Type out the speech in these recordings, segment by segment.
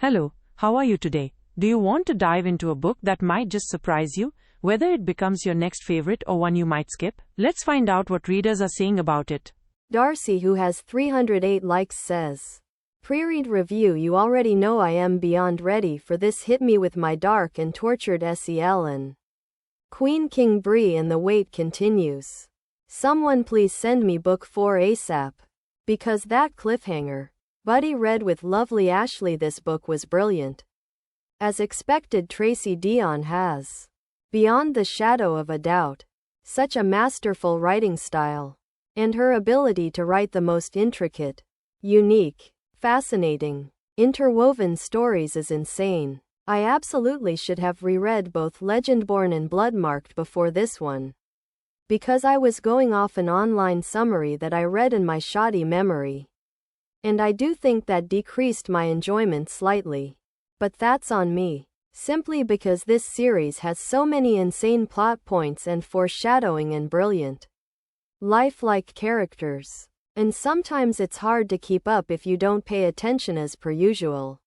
Hello, how are you today? Do you want to dive into a book that might just surprise you, whether it becomes your next favorite or one you might skip? Let's find out what readers are saying about it. Darcy, who has 308 likes, says, pre-read review. You already know I am beyond ready for this. Hit me with my dark and tortured SEL and Queen King Bree, and the wait continues. Someone please send me book 4 ASAP. Because that cliffhanger. Buddy read with lovely Ashley. This book was brilliant. As expected, Tracy Deonn has, beyond the shadow of a doubt, such a masterful writing style. And her ability to write the most intricate, unique, fascinating, interwoven stories is insane. I absolutely should have reread both Legendborn and Bloodmarked before this one, because I was going off an online summary that I read in my shoddy memory. And I do think that decreased my enjoyment slightly. But that's on me. Simply because this series has so many insane plot points and foreshadowing and brilliant, lifelike characters. And sometimes it's hard to keep up if you don't pay attention as per usual.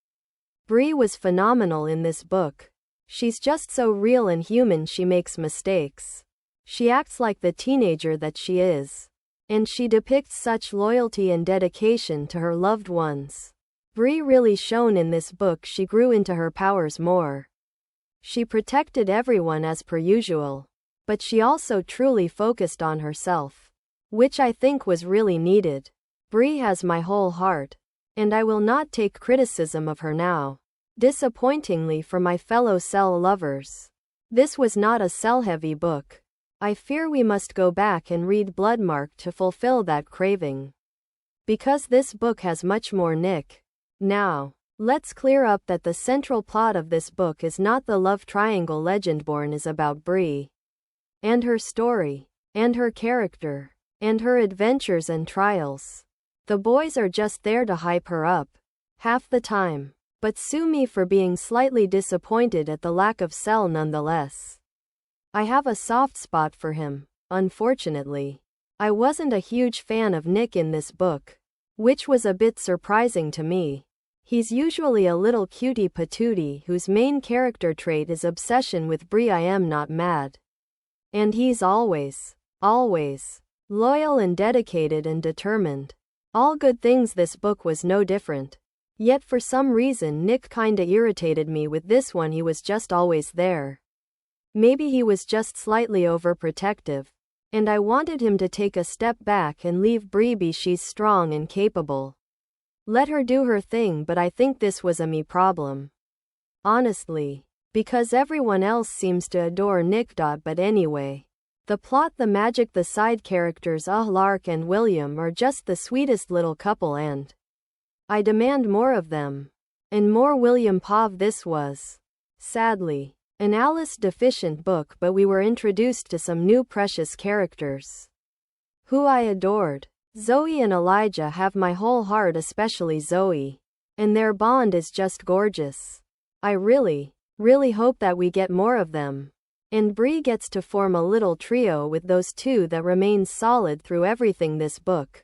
Bree was phenomenal in this book. She's just so real and human. She makes mistakes. She acts like the teenager that she is. And she depicts such loyalty and dedication to her loved ones. Bree really shone in this book. She grew into her powers more. She protected everyone as per usual. But she also truly focused on herself, which I think was really needed. Bree has my whole heart. And I will not take criticism of her now. Disappointingly for my fellow Cell lovers, this was not a Cell-heavy book. I fear we must go back and read Bloodmarked to fulfill that craving. Because this book has much more Nick. Now, let's clear up that the central plot of this book is not the love triangle. Legendborn is about Bree. And her story. And her character. And her adventures and trials. The boys are just there to hype her up. Half the time. But sue me for being slightly disappointed at the lack of Cell nonetheless. I have a soft spot for him, unfortunately. I wasn't a huge fan of Nick in this book, which was a bit surprising to me. He's usually a little cutie patootie whose main character trait is obsession with Bree. I am not mad. And he's always loyal and dedicated and determined. All good things. This book was no different. Yet for some reason Nick kinda irritated me with this one. He was just always there. Maybe he was just slightly overprotective. And I wanted him to take a step back and leave Bree be. She's strong and capable. Let her do her thing. But I think this was a me problem. Honestly. Because everyone else seems to adore Nick. But anyway. The plot, the magic, the side characters, Lark and William are just the sweetest little couple, and I demand more of them. And more William Pav. This was, sadly, an Alice deficient book, but we were introduced to some new precious characters who I adored. Zoe and Elijah have my whole heart, especially Zoe. And their bond is just gorgeous. I really hope that we get more of them. And Bree gets to form a little trio with those two that remains solid through everything. This book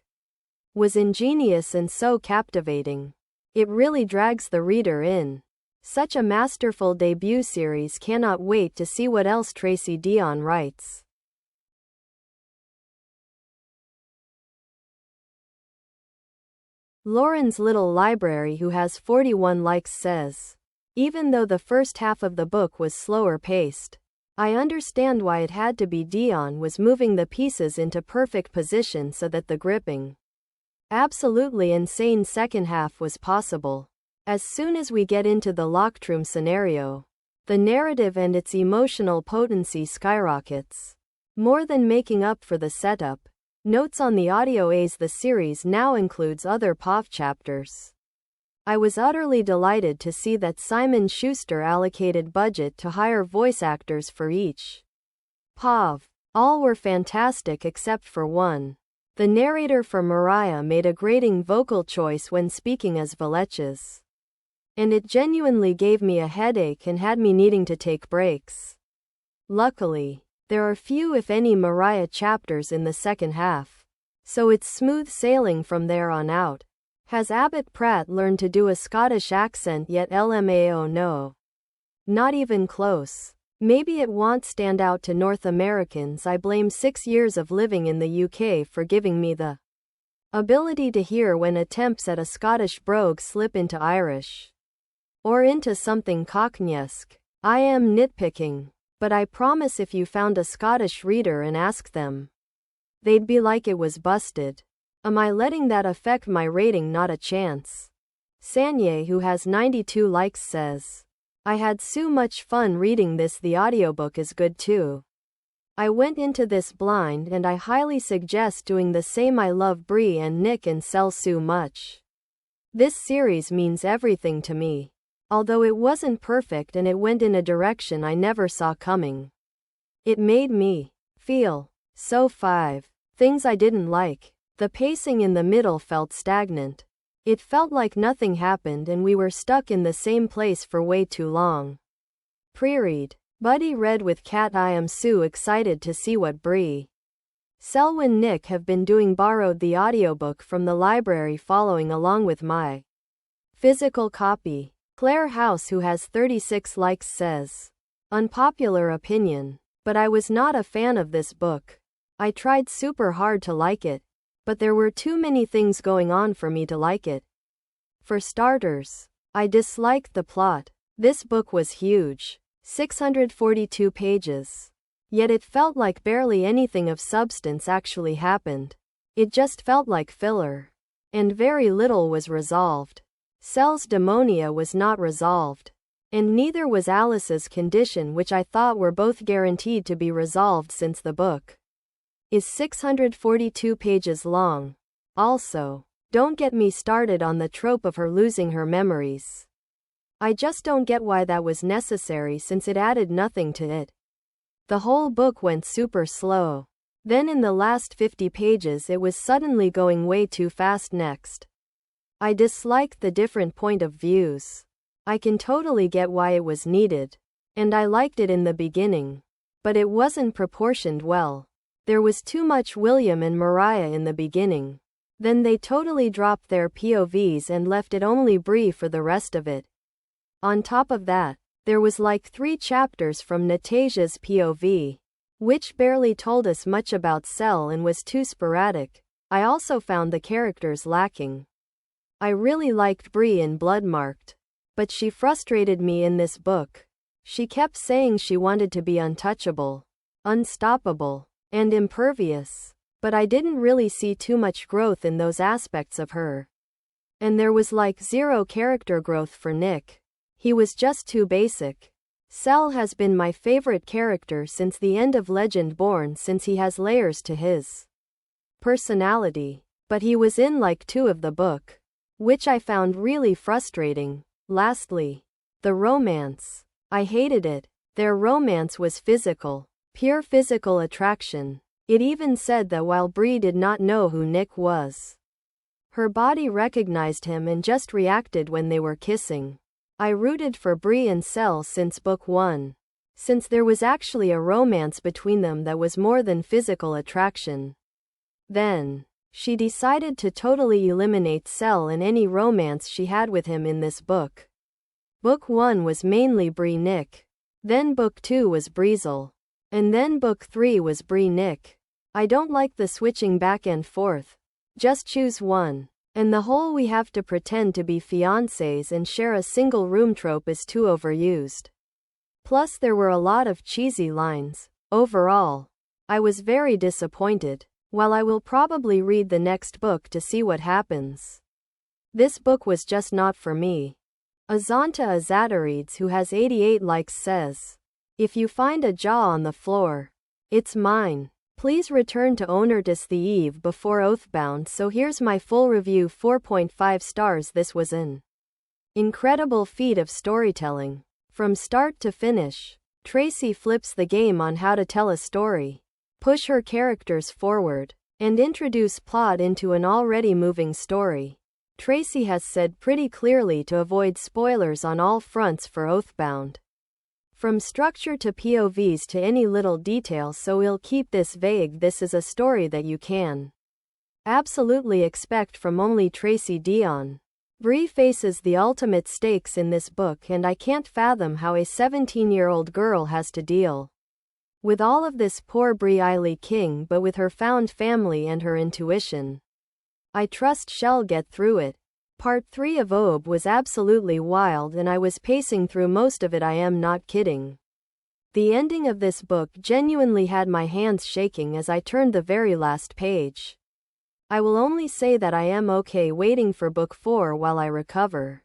was ingenious and so captivating. It really drags the reader in. Such a masterful debut series. Cannot wait to see what else Tracy Deonn writes. Lauren's Little Library, who has 41 likes, says, even though the first half of the book was slower paced, I understand why it had to be. Deonn was moving the pieces into perfect position so that the gripping, absolutely insane second half was possible. As soon as we get into the locked room scenario, the narrative and its emotional potency skyrockets, more than making up for the setup. Notes on the audio As the series now includes other POV chapters. I was utterly delighted to see that Simon Schuster allocated budget to hire voice actors for each POV. All were fantastic except for one. The narrator for Mariah made a grating vocal choice when speaking as Valeches. And it genuinely gave me a headache and had me needing to take breaks. Luckily, there are few if any Mariah chapters in the second half, so it's smooth sailing from there on out. Has Abbott Pratt learned to do a Scottish accent yet? LMAO no. Not even close. Maybe it won't stand out to North Americans. I blame 6 years of living in the UK for giving me the ability to hear when attempts at a Scottish brogue slip into Irish. Or into something Cockneyesque. I am nitpicking. But I promise if you found a Scottish reader and asked them, they'd be like it was busted. Am I letting that affect my rating? Not a chance. Sanye, who has 92 likes, says, I had so much fun reading this. The audiobook is good too. I went into this blind and I highly suggest doing the same. I love Bree and Nick and Sel so much. This series means everything to me. Although it wasn't perfect and it went in a direction I never saw coming. It made me feel so 5 things I didn't like. The pacing in the middle felt stagnant. It felt like nothing happened and we were stuck in the same place for way too long. Pre-read. Buddy read with Kat. I am so excited to see what Bree, Selwyn, Nick have been doing. Borrowed the audiobook from the library following along with my physical copy. Claire House, who has 36 likes, says, unpopular opinion, but I was not a fan of this book. I tried super hard to like it, but there were too many things going on for me to like it. For starters, I disliked the plot. This book was huge. 642 pages. Yet it felt like barely anything of substance actually happened. It just felt like filler. And very little was resolved. Sel's demonia was not resolved. And neither was Alice's condition, which I thought were both guaranteed to be resolved since the book is 642 pages long. Also, don't get me started on the trope of her losing her memories. I just don't get why that was necessary since it added nothing to it. The whole book went super slow. Then in the last 50 pages it was suddenly going way too fast. Next, I disliked the different point of views. I can totally get why it was needed. And I liked it in the beginning. But it wasn't proportioned well. There was too much William and Mariah in the beginning. Then they totally dropped their POVs and left it only Bree for the rest of it. On top of that, there was like 3 chapters from Natasia's POV, which barely told us much about Sel and was too sporadic. I also found the characters lacking. I really liked Bree in Bloodmarked, but she frustrated me in this book. She kept saying she wanted to be untouchable, unstoppable, and impervious, but I didn't really see too much growth in those aspects of her. And there was like zero character growth for Nick. He was just too basic. Sel has been my favorite character since the end of Legendborn, since he has layers to his personality, but he was in like 2 of the book, which I found really frustrating. Lastly, the romance. I hated it. Their romance was physical, pure physical attraction. It even said that while Bree did not know who Nick was, her body recognized him and just reacted when they were kissing. I rooted for Bree and Sel since book 1, since there was actually a romance between them that was more than physical attraction. Then, she decided to totally eliminate Sel and any romance she had with him in this book. Book 1 was mainly Bree Nick. Then book 2 was Breezel. And then book 3 was Bree Nick. I don't like the switching back and forth. Just choose one. And the whole we have to pretend to be fiancés and share a single room trope is too overused. Plus there were a lot of cheesy lines. Overall, I was very disappointed. While I will probably read the next book to see what happens, this book was just not for me. Azanta Azatarides, who has 88 likes, says, if you find a jaw on the floor, it's mine. Please return to Onertis the eve before Oathbound. So here's my full review. 4.5 stars. This was an incredible feat of storytelling. From start to finish, Tracy flips the game on how to tell a story, push her characters forward, and introduce plot into an already moving story. Tracy has said pretty clearly to avoid spoilers on all fronts for Oathbound. From structure to POVs to any little detail, so we'll keep this vague. This is a story that you can Absolutely expect from only Tracy Deonn. Bree faces the ultimate stakes in this book, and I can't fathom how a 17-year-old girl has to deal with all of this. Poor Bree King, but with her found family and her intuition, I trust she'll get through it. Part 3 of Oab was absolutely wild, and I was pacing through most of it. I am not kidding. The ending of this book genuinely had my hands shaking as I turned the very last page. I will only say that I am okay waiting for book 4 while I recover.